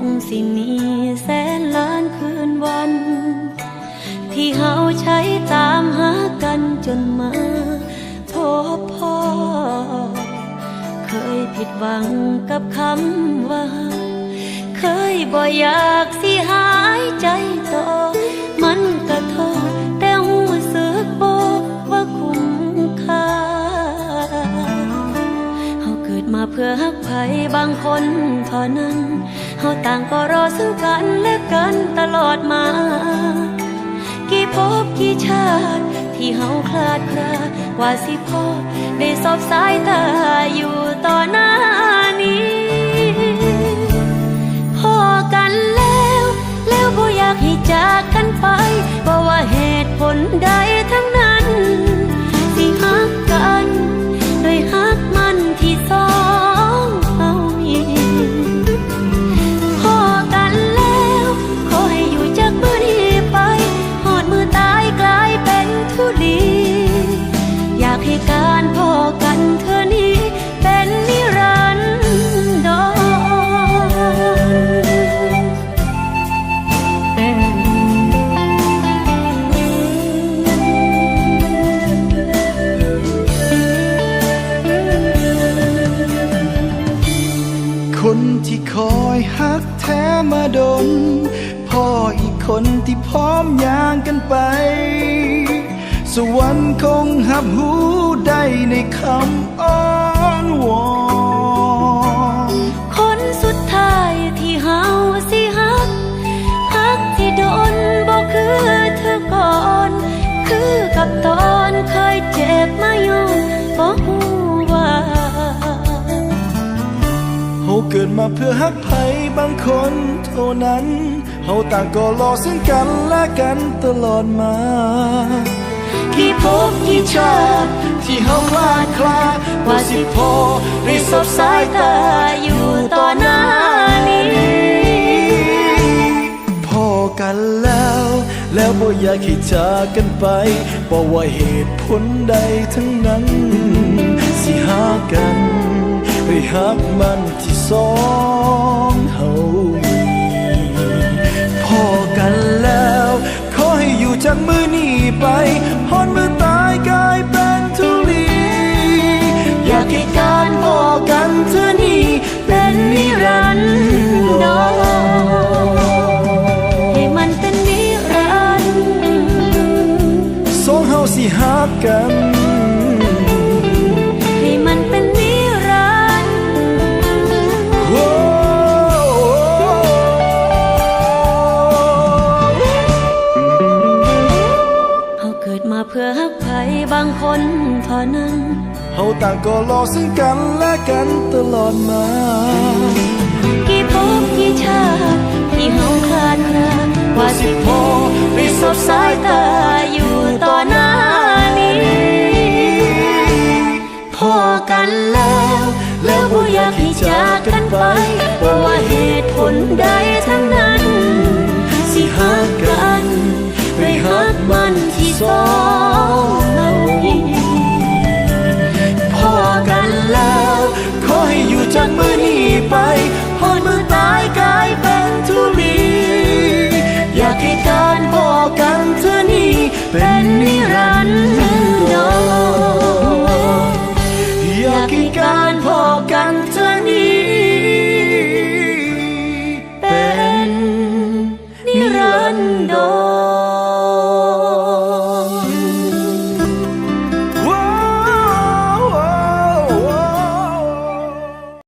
งสิมีแสนล้านคืนวันที่เฮาใช้ตามหากันจนมาพบพ่อเคยผิดหวังกับคำว่าเคยบ่อยากสิหายใจต่อมันกระทบแต่หูสึกบ่ว่าคุ้มค่าเฮาเกิดมาเพื่อฮักไผบางคนเท่านั้นเฮาต่างก็รอซึ่งกันและกันตลอดมากี่ภพกี่ชาติที่เฮาคลาดคลากว่าสิพอได้สบสายตาอยู่ต่อหน้านี้พอกันแล้วบ่อยากให้จากกันไปบ่ว่าเหตุผลใดทั้งนั้นสิฮักกันโดยฮักมันที่สองเฮามีพอกันแล้วขอให้อยู่จากมื้อนี้ไปหอดมือตายกลายเป็นทุลีอยากให้การพอกันเธอนี้เป็นนิรันดรคนที่คอยฮักแท้มาดนพ่ออีกคนที่พร้อมย่างกันไปสวรรค์คงหับหูได้ในคำอ้อนวอนคนสุดท้ายที่เฮาสิฮักที่โดนบ่คือเธอก่อนคือกับตอนเคยเจ็บมาอยู่บ่ฮู้ว่าเฮาเกิดมาเพื่อฮักไผบางคนเท่านั้นเฮาต่างก็รอซึ่งกันและกันตลอดมากี่ภพกี่ชาติที่เฮาคลาดคลาว่าสิพอได้สบสายตาอยู่ต่อหน้านี้พอกันแล้วบ่อยากให้จากกันไปบ่ว่าเหตุผลใดทั้งนั้นสิหากันให้ฮักมันที่สองเฮามีพอกันแล้วขอให้อยู่จากมือนี้ไปหอดมือตายกลายเป็นทุลีอยากให้การพอกันเธอนี้เป็นนิรันดรให้มันเป็นนิรันดร์สองเฮาสิฮักกันให้มันเป็นนิรันดร์เฮาเกิดมาเพื่อฮักไผบางคนเท่านั้นเฮาต่างก็รอซึ่งกันและกันตลอดมากี่ภพกี่ชาติที่เฮาคลาดคลาว่าสิพอได้สบสายตาอยู่ต่อหน้านี้พอกันแล้วบ่อยากให้จากกันไปบ่ว่าเหตุผลใดทั้งนั้นสิฮักกันด้วยฮักมันที่สองเรามีพอกันแล้วขอให้อยู่จากมือนี้ไปหอดมือตายกลายเป็นทุลีอยากให้การพอกันเธอนี้เป็นนิรันดร์